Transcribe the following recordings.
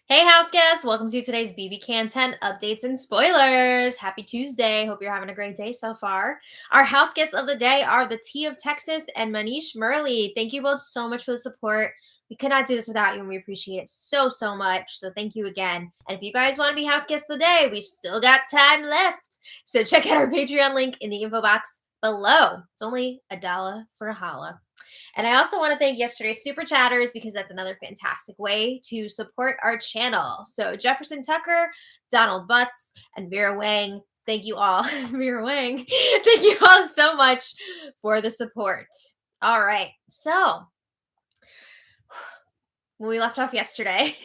Hey, house guests! Welcome to today's BBCan 10 updates and spoilers. Happy Tuesday. Hope you're having a great day so far. Our house guests of the day are the Tea of Texas and Manish Murley. Thank you both so much for the support. We could not do this without you, and we appreciate it so, so much. So thank you again. And if you guys want to be house guests of the day, we've still got time left. So check out our Patreon link in the info box below. It's only $1 for a holla. And I also want to thank yesterday's super chatters because that's another fantastic way to support our channel. So Jefferson Tucker, Donald Butts, and Vera Wang, thank you all. Vera Wang, thank you all so much for the support. All right. So when we left off yesterday,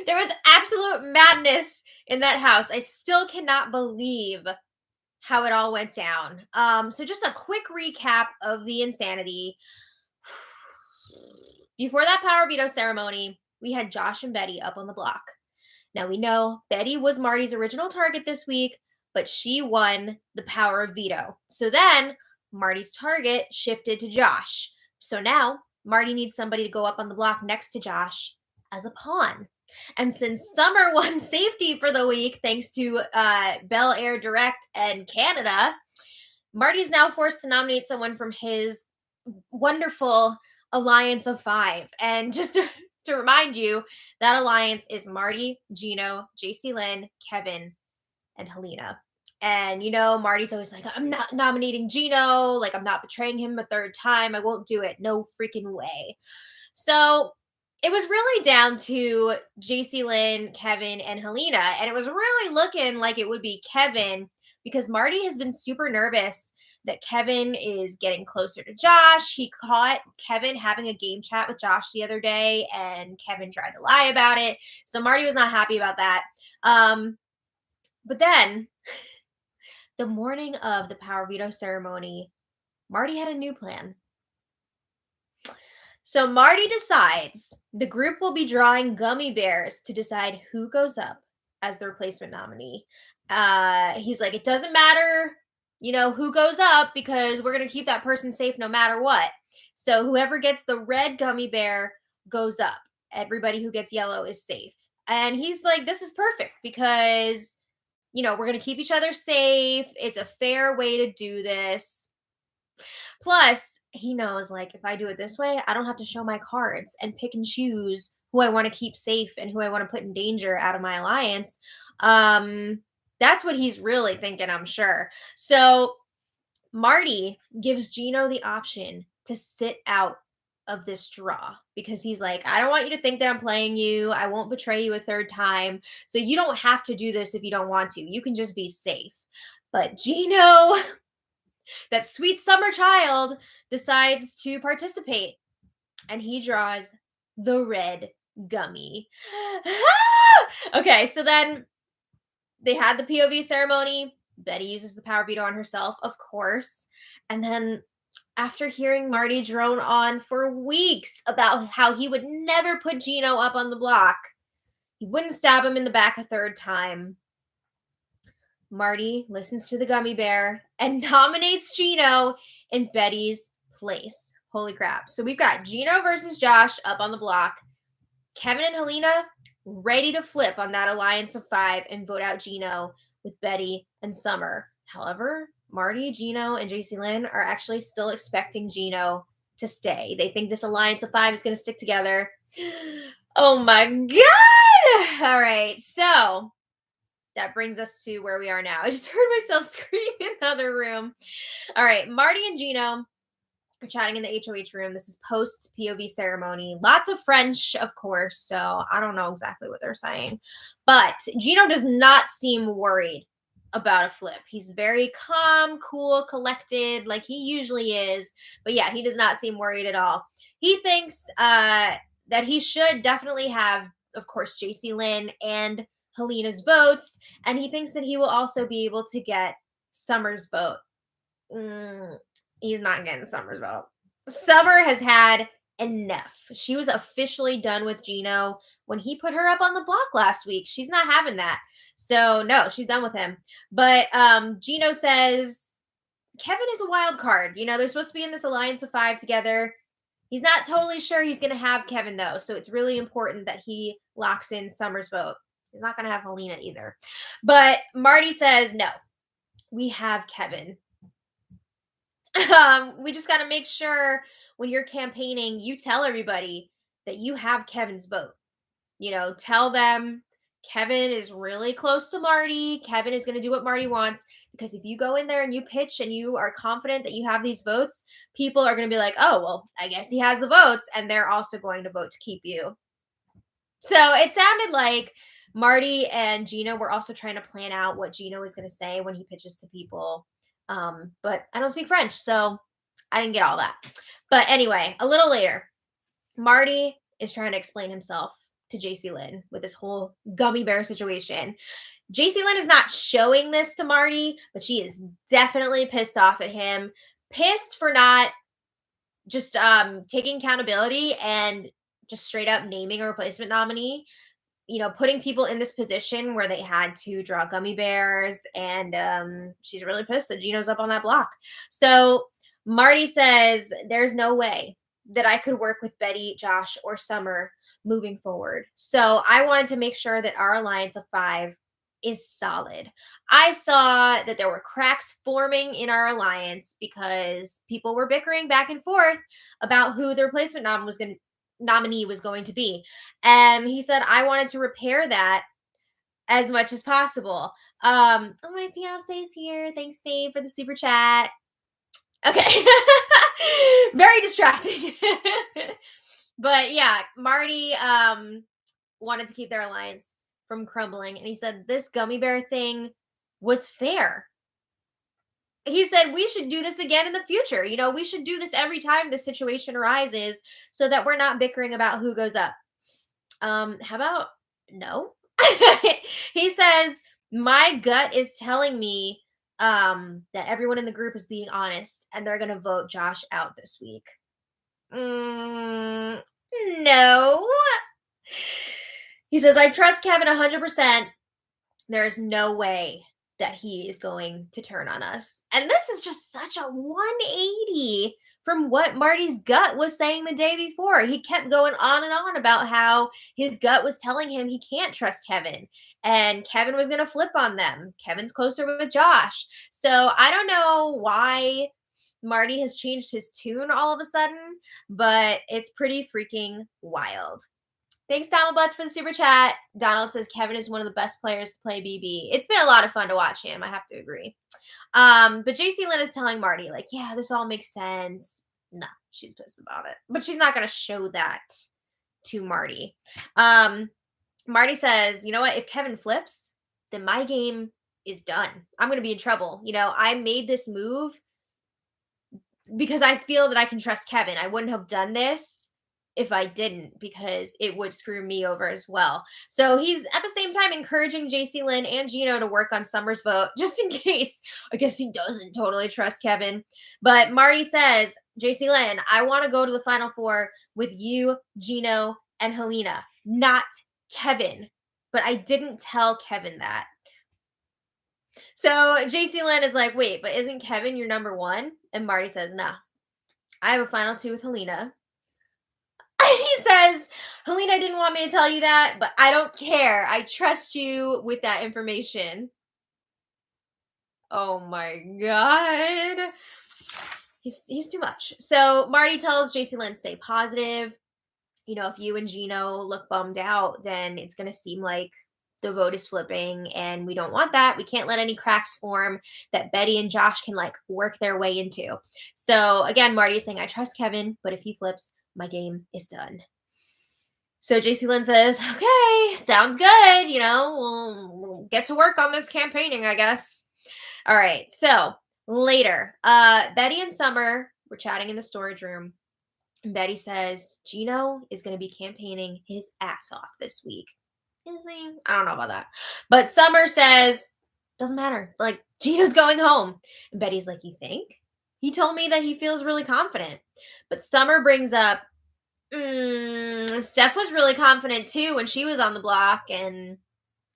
there was absolute madness in that house. I still cannot believe how it all went down. So just a quick recap of the insanity. Before that power veto ceremony, we had Josh and Betty up on the block. Now we know Betty was Marty's original target this week, but she won the power of veto. So then Marty's target shifted to Josh. So now Marty needs somebody to go up on the block next to Josh as a pawn. And since Summer won safety for the week, thanks to Bel Air Direct and Canada, Marty's now forced to nominate someone from his wonderful alliance of 5. And just to remind you, that alliance is Marty, Gino, JC Lynn, Kevin, and Helena. And Marty's always like, I'm not nominating Gino, like I'm not betraying him a third time. I won't do it. No freaking way. So it was really down to JC Lynn, Kevin, and Helena. And it was really looking like it would be Kevin because Marty has been super nervous that Kevin is getting closer to Josh. He caught Kevin having a game chat with Josh the other day, and Kevin tried to lie about it. So Marty was not happy about that. But then, the morning of the power veto ceremony, Marty had a new plan. So Marty decides the group will be drawing gummy bears to decide who goes up as the replacement nominee. He's like, it doesn't matter, who goes up because we're going to keep that person safe no matter what. So whoever gets the red gummy bear goes up. Everybody who gets yellow is safe. And he's like, this is perfect because, we're going to keep each other safe. It's a fair way to do this. Plus, he knows, like, if I do it this way, I don't have to show my cards and pick and choose who I want to keep safe and who I want to put in danger out of my alliance. That's what he's really thinking, I'm sure. So Marty gives Gino the option to sit out of this draw because he's like, I don't want you to think that I'm playing you. I won't betray you a third time. So you don't have to do this if you don't want to. You can just be safe. But Gino, that sweet summer child, decides to participate, and he draws the red gummy. Okay, so then they had the POV ceremony. Betty uses the power veto on herself, of course. And then after hearing Marty drone on for weeks about how he would never put Gino up on the block, he wouldn't stab him in the back a third time, Marty listens to the gummy bear and nominates Gino in Betty's place. Holy crap. So we've got Gino versus Josh up on the block. Kevin and Helena ready to flip on that alliance of 5 and vote out Gino with Betty and Summer. However, Marty, Gino, and JC Lynn are actually still expecting Gino to stay. They think this alliance of 5 is going to stick together. Oh my God! All right, so that brings us to where we are now. I just heard myself scream in the other room. All right, Marty and Gino are chatting in the HOH room. This is post POV ceremony. Lots of French, of course, so I don't know exactly what they're saying. But Gino does not seem worried about a flip. He's very calm, cool, collected, like he usually is. But yeah, he does not seem worried at all. He thinks that he should definitely have, of course, JC Lynn and Helena's votes, and he thinks that he will also be able to get Summer's vote. He's not getting Summer's vote. Summer has had enough. She was officially done with Gino when he put her up on the block last week. She's not having that. So no, she's done with him. But Gino says Kevin is a wild card. They're supposed to be in this alliance of 5 together. He's not totally sure he's going to have Kevin, though. So it's really important that he locks in Summer's vote. He's not going to have Helena either. But Marty says, no, we have Kevin. We just got to make sure when you're campaigning, you tell everybody that you have Kevin's vote. Tell them Kevin is really close to Marty. Kevin is going to do what Marty wants. Because if you go in there and you pitch and you are confident that you have these votes, people are going to be like, oh, well, I guess he has the votes. And they're also going to vote to keep you. So it sounded like Marty and Gino were also trying to plan out what Gino is going to say when he pitches to people. But I don't speak French, so I didn't get all that. But anyway, a little later, Marty is trying to explain himself to JC Lynn with this whole gummy bear situation. JC Lynn is not showing this to Marty, but she is definitely pissed off at him. Pissed for not just taking accountability and just straight up naming a replacement nominee. Putting people in this position where they had to draw gummy bears, and she's really pissed that Gino's up on that block. So Marty says, there's no way that I could work with Betty, Josh, or Summer moving forward. So I wanted to make sure that our alliance of 5 is solid. I saw that there were cracks forming in our alliance because people were bickering back and forth about who the replacement nominee was going to be. And he said, I wanted to repair that as much as possible. Oh, my fiance's here. Thanks, Faye, for the super chat. Okay. Very distracting. But yeah, Marty wanted to keep their alliance from crumbling. And he said this gummy bear thing was fair. He said we should do this again in the future. We should do this every time this situation arises so that we're not bickering about who goes up. How about no? He says, my gut is telling me that everyone in the group is being honest and they're going to vote Josh out this week. No. He says, I trust Kevin 100%. There's no way that he is going to turn on us. And this is just such a 180 from what Marty's gut was saying the day before. He kept going on and on about how his gut was telling him he can't trust Kevin and Kevin was going to flip on them. Kevin's closer with Josh. So I don't know why Marty has changed his tune all of a sudden, but it's pretty freaking wild. Thanks, Donald Butts, for the super chat. Donald says Kevin is one of the best players to play BB. It's been a lot of fun to watch him. I have to agree. But JC Lynn is telling Marty, like, yeah, this all makes sense. No, she's pissed about it. But she's not going to show that to Marty. Marty says, you know what? If Kevin flips, then my game is done. I'm going to be in trouble. I made this move because I feel that I can trust Kevin. I wouldn't have done this if I didn't, because it would screw me over as well. So he's at the same time encouraging JC Lynn and Gino to work on Summer's vote, just in case. I guess he doesn't totally trust Kevin. But Marty says, JC Lynn, I want to go to the Final Four with you, Gino, and Helena, not Kevin. But I didn't tell Kevin that. So JC Lynn is like, wait, but isn't Kevin your number 1? And Marty says, nah, I have a final 2 with Helena. He says, Helena didn't want me to tell you that, but I don't care. I trust you with that information. Oh my God. He's too much. So Marty tells JC Lynn, stay positive. If you and Gino look bummed out, then it's going to seem like the vote is flipping, and we don't want that. We can't let any cracks form that Betty and Josh can work their way into. So again, Marty is saying, I trust Kevin, but if he flips, my game is done. So JC Lynn says, okay, sounds good. We'll get to work on this campaigning, I guess. All right. So later, Betty and Summer were chatting in the storage room. And Betty says, Gino is going to be campaigning his ass off this week. Is he? I don't know about that. But Summer says, doesn't matter. Gino's going home. And Betty's like, you think? He told me that he feels really confident. But Summer brings up, Steph was really confident too when she was on the block, and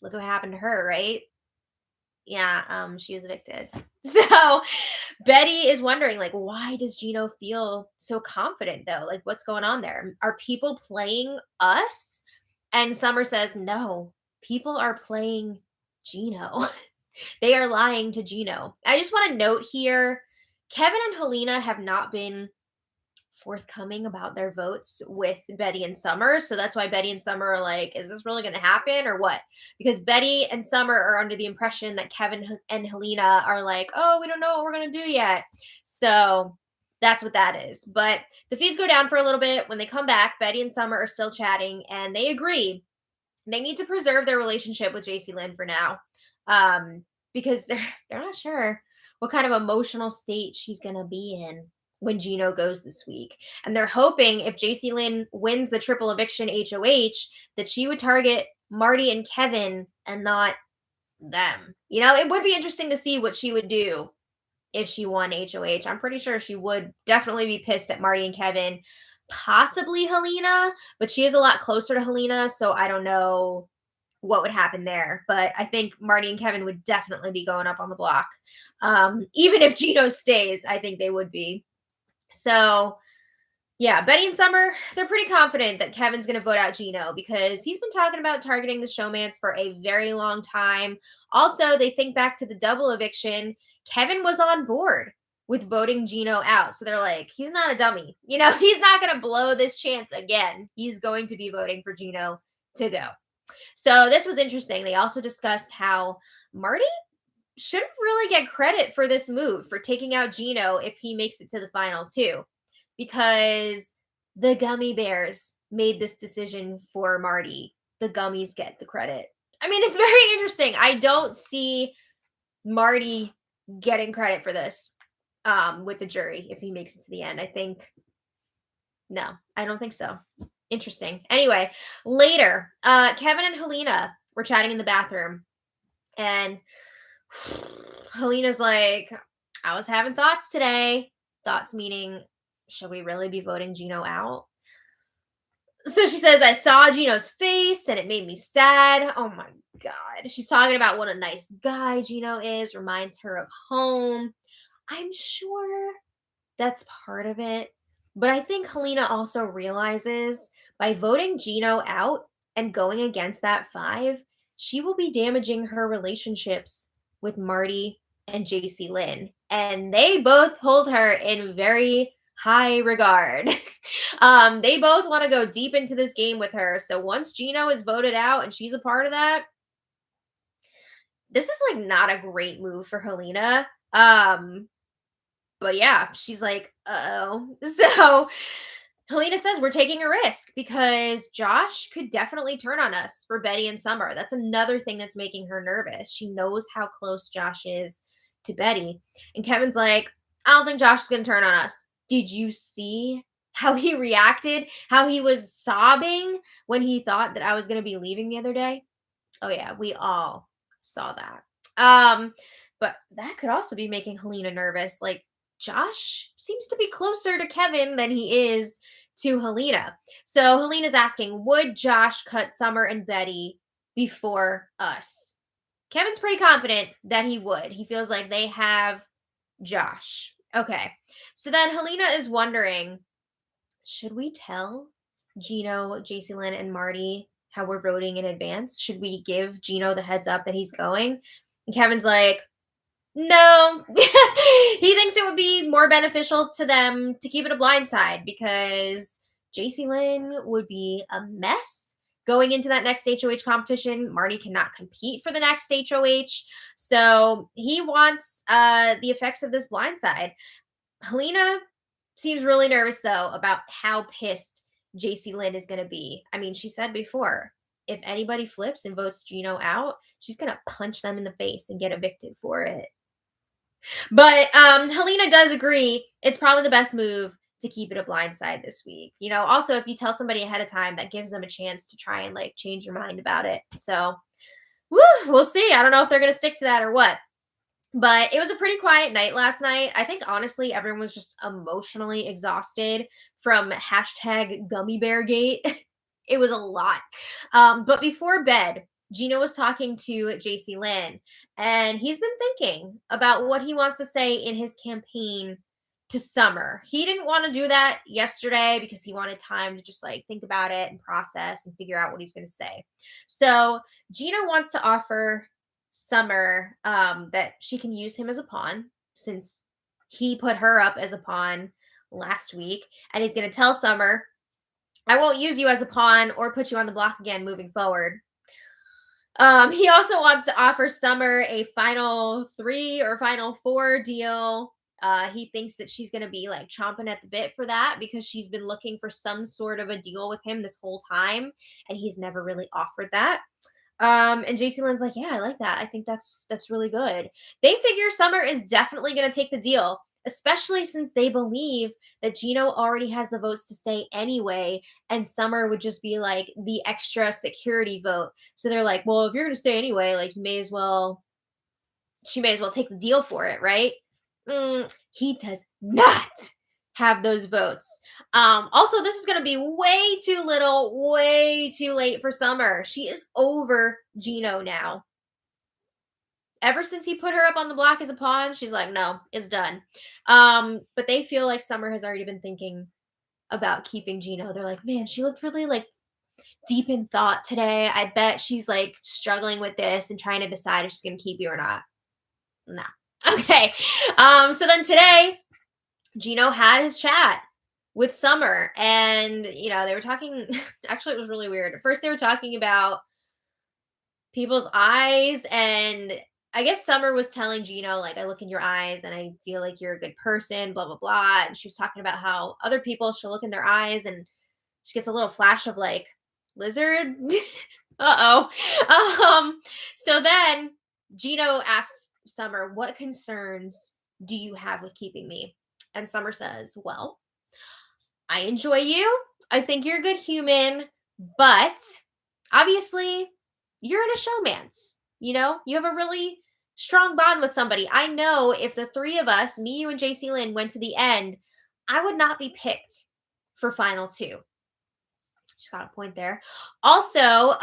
look what happened to her, right? Yeah, she was evicted. So Betty is wondering, like, why does Gino feel so confident though? Like, what's going on there? Are people playing us? And Summer says, no, people are playing Gino. They are lying to Gino. I just want to note here Kevin and Helena have not been forthcoming about their votes with Betty and Summer. So that's why Betty and Summer are like, is this really going to happen or what? Because Betty and Summer are under the impression that and Helena are like, oh, we don't know what we're going to do yet. So that's what that is. But the feeds go down for a little bit. When they come back, Betty and Summer are still chatting and they agree they need to preserve their relationship with JC Lynn for now. Because they're not sure what kind of emotional state she's going to be in when Gino goes this week. And they're hoping if JC Lynn wins the triple eviction HOH, that she would target Marty and Kevin and not them. You know, it would be interesting to see what she would do if she won HOH. I'm pretty sure she would definitely be pissed at Marty and Kevin, possibly Helena, but she is a lot closer to Helena, so I don't know what would happen there. But I think Marty and Kevin would definitely be going up on the block. Even if Gino stays, I think they would be. So yeah, Betty and Summer, they're pretty confident that Kevin's going to vote out Gino because he's been talking about targeting the showmance for a very long time. Also, they think back to the double eviction. Kevin was on board with voting Gino out. So they're like, he's not a dummy. You know, he's not going to blow this chance again. He's going to be voting for Gino to go. So this was interesting. They also discussed how Marty shouldn't really get credit for this move for taking out Gino if he makes it to the final two, because the gummy bears made this decision for Marty. The gummies get the credit. I mean, it's very interesting. I don't see Marty getting credit for this with the jury if he makes it to the end. No, I don't think so. Interesting. Anyway, later, Kevin and Helena were chatting in the bathroom, and Helena's like, I was having thoughts today. Thoughts meaning, should we really be voting Gino out? So she says, I saw Gino's face and it made me sad. Oh my God. She's talking about what a nice guy Gino is, reminds her of home. I'm sure that's part of it. But I think Helena also realizes by voting Gino out and going against that 5, she will be damaging her relationships with Marty and JC Lynn. And they both hold her in very high regard. They both want to go deep into this game with her. So once Gino is voted out and she's a part of that, this is like not a great move for Helena. But yeah, she's like, oh. So Helena says we're taking a risk because Josh could definitely turn on us for Betty and Summer. That's another thing that's making her nervous. She knows how close Josh is to Betty. And Kevin's like, I don't think Josh is going to turn on us. Did you see how he reacted? How he was sobbing when he thought that I was going to be leaving the other day? Oh yeah, we all saw that. But that could also be making Helena nervous. Like, Josh seems to be closer to Kevin than he is to Helena. So Helena's asking, would Josh cut Summer and Betty before us? Kevin's pretty confident that he would. He feels like they have Josh. Okay. So then Helena is wondering, should we tell Gino, JC Lynn, and Marty how we're voting in advance? Should we give Gino the heads up that he's going? And Kevin's like, no. He thinks it would be more beneficial to them to keep it a blind side because JC Lynn would be a mess going into that next HOH competition. Marty cannot compete for the next HOH. So he wants the effects of this blind side. Helena seems really nervous, though, about how pissed JC Lynn is going to be. I mean, she said before, if anybody flips and votes Gino out, she's going to punch them in the face and get evicted for it. But Helena does agree it's probably the best move to keep it a blind side this week. You know, also, if you tell somebody ahead of time, that gives them a chance to try and, like, change your mind about it. So, we'll see. I don't know if they're going to stick to that or what. But it was a pretty quiet night last night. I think, honestly, everyone was just emotionally exhausted from #GummyBearGate. It was a lot. But before bed, Gino was talking to JC Lynn, and he's been thinking about what he wants to say in his campaign to Summer. He didn't want to do that yesterday because he wanted time to just like think about it and process and figure out what he's going to say. So Gino wants to offer Summer that she can use him as a pawn since he put her up as a pawn last week, and he's going to tell Summer, I won't use you as a pawn or put you on the block again moving forward. He also wants to offer Summer a final 3 or final 4 deal. He thinks that she's going to be like chomping at the bit for that because she's been looking for some sort of a deal with him this whole time, and he's never really offered that. And JC Lynn's like, yeah, I like that. I think that's really good. They figure Summer is definitely going to take the deal, especially since they believe that Gino already has the votes to stay anyway, and Summer would just be like the extra security vote. So they're like, well, if you're going to stay anyway, like she may as well take the deal for it, right? He does not have those votes. Also, this is going to be way too little, way too late for Summer. She is over Gino now. Ever since he put her up on the block as a pawn, she's like, no, it's done. But they feel like Summer has already been thinking about keeping Gino. They're like, man, she looked really like deep in thought today. I bet she's like struggling with this and trying to decide if she's going to keep you or not. No. Okay. So then today, Gino had his chat with Summer, and they were talking. Actually, it was really weird. At first, they were talking about people's eyes, and I guess Summer was telling Gino, like, I look in your eyes and I feel like you're a good person, blah blah blah. And she was talking about how other people should look in their eyes, and she gets a little flash of like lizard. So then Gino asks Summer, what concerns do you have with keeping me? And Summer says, well, I enjoy you. I think you're a good human, but obviously you're in a showmance. You have a really strong bond with somebody. I know if the 3 of us, me, you, and JC Lynn, went to the end, I would not be picked for final 2. She's got a point there. Also,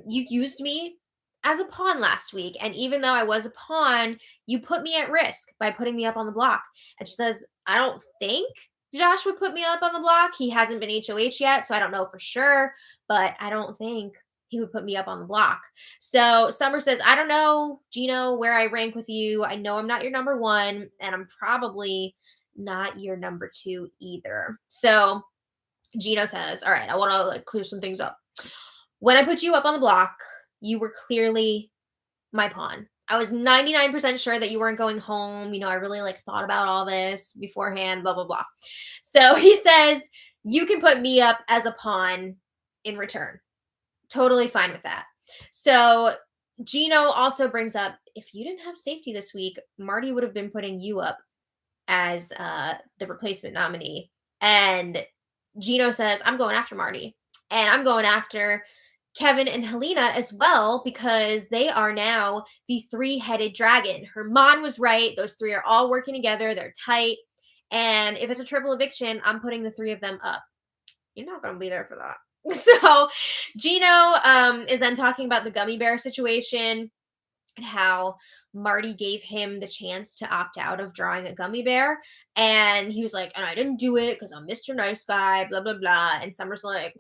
you used me as a pawn last week, and even though I was a pawn, you put me at risk by putting me up on the block. And she says, I don't think Josh would put me up on the block. He hasn't been HOH yet, so I don't know for sure, but I don't think he would put me up on the block. So Summer says, I don't know, Gino, where I rank with you. I know I'm not your number 1, and I'm probably not your number 2 either. So Gino says, all right, I want to like clear some things up. When I put you up on the block, you were clearly my pawn. I was 99% sure that you weren't going home. I really like thought about all this beforehand, blah, blah, blah. So he says, you can put me up as a pawn in return. Totally fine with that. So Gino also brings up, if you didn't have safety this week, Marty would have been putting you up as the replacement nominee. And Gino says, I'm going after Marty. And I'm going after Kevin and Helena as well, because they are now the 3-headed dragon. Herman was right. Those 3 are all working together. They're tight. And if it's a triple eviction, I'm putting the 3 of them up. You're not going to be there for that. So Gino is then talking about the gummy bear situation and how Marty gave him the chance to opt out of drawing a gummy bear. And he was like, and I didn't do it because I'm Mr. Nice Guy, blah, blah, blah. And Summer's like,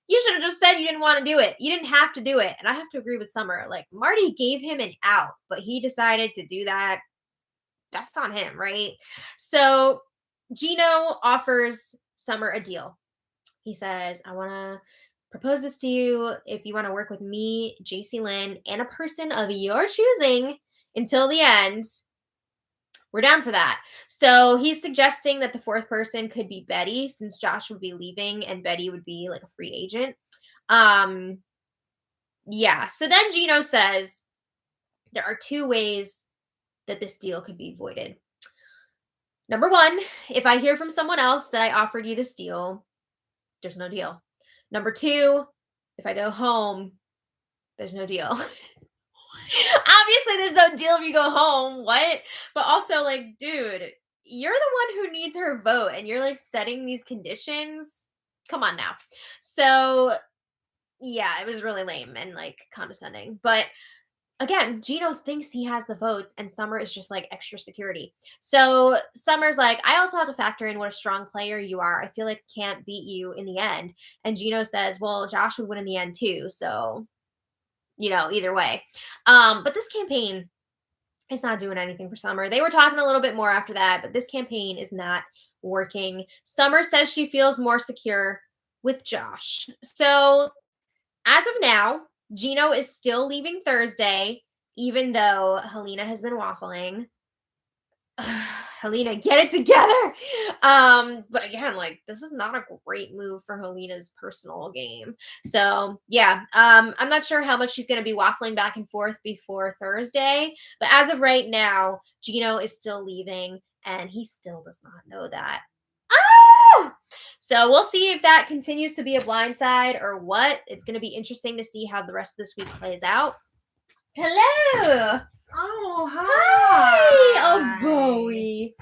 you should have just said you didn't want to do it. You didn't have to do it. And I have to agree with Summer. Like, Marty gave him an out, but he decided to do that. That's on him, right? So Gino offers Summer a deal. He says, I want to propose this to you. If you want to work with me, JC Lynn, and a person of your choosing until the end, we're down for that. So he's suggesting that the 4th person could be Betty, since Josh would be leaving and Betty would be like a free agent. Yeah. So then Gino says there are 2 ways that this deal could be voided. Number 1, if I hear from someone else that I offered you this deal, there's no deal. Number 2, if I go home, there's no deal. Obviously, there's no deal if you go home. What? But also, like, dude, you're the one who needs her vote, and you're like setting these conditions. Come on now. So Yeah, it was really lame and, like, condescending, but again, Gino thinks he has the votes, and Summer is just like extra security. So Summer's like, I also have to factor in what a strong player you are. I feel like I can't beat you in the end. And Gino says, well, Josh would win in the end too. So, either way. But this campaign is not doing anything for Summer. They were talking a little bit more after that, but this campaign is not working. Summer says she feels more secure with Josh. So as of now, Gino is still leaving Thursday, even though Helena has been waffling. Helena, get it together. But again, like, this is not a great move for Helena's personal game. So yeah, I'm not sure how much she's gonna be waffling back and forth before Thursday, but as of right now, Gino is still leaving and he still does not know that. Ah! So we'll see if that continues to be a blindside or what. It's gonna be interesting to see how the rest of this week plays out. Hello. Oh, Hi. Oh, hi. Bowie.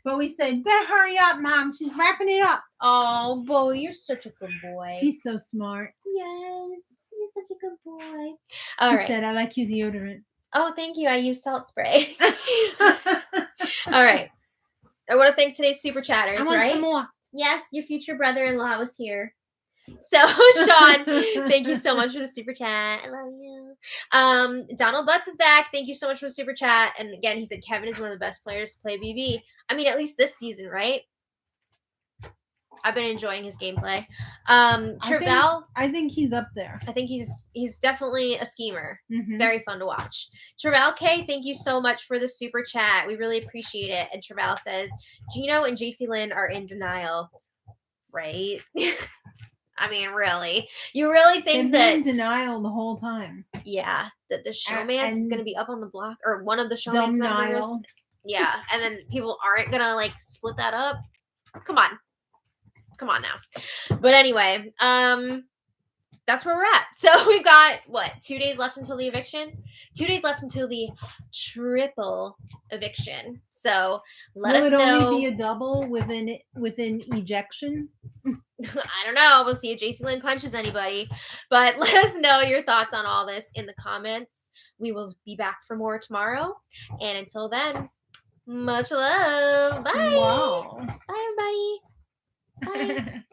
Bowie said, better hurry up, Mom. She's wrapping it up. Oh, Bowie, you're such a good boy. He's so smart. Yes, you're such a good boy. All He right. said, I like your deodorant. Oh, thank you. I use salt spray. All right. I want to thank today's super chatters, I want right? some more. Yes, your future brother-in-law was here. So, Sean, thank you so much for the super chat. I love you. Donald Butts is back. Thank you so much for the super chat. And again, he said Kevin is one of the best players to play BB. I mean, at least this season, right? I've been enjoying his gameplay. Treval, I think he's up there. I think he's definitely a schemer. Mhm. Very fun to watch. Treval K, thank you so much for the super chat. We really appreciate it. And Treval says, Gino and JC Lynn are in denial. Right? I mean, really? You really think They've been that in denial the whole time. yeah, that the showmance is and gonna be up on the block, or one of the Dumb showmance members? Niall. Yeah, and then people aren't gonna like split that up. Come on now. But anyway, that's where we're at. So we've got what, 2 days left until the eviction? 2 days left until the triple eviction. So let us know. Will it only be a double within ejection? I don't know. We'll see if JC Lynn punches anybody. But let us know your thoughts on all this in the comments. We will be back for more tomorrow. And until then, much love. Bye. Wow. Bye, everybody. Bye.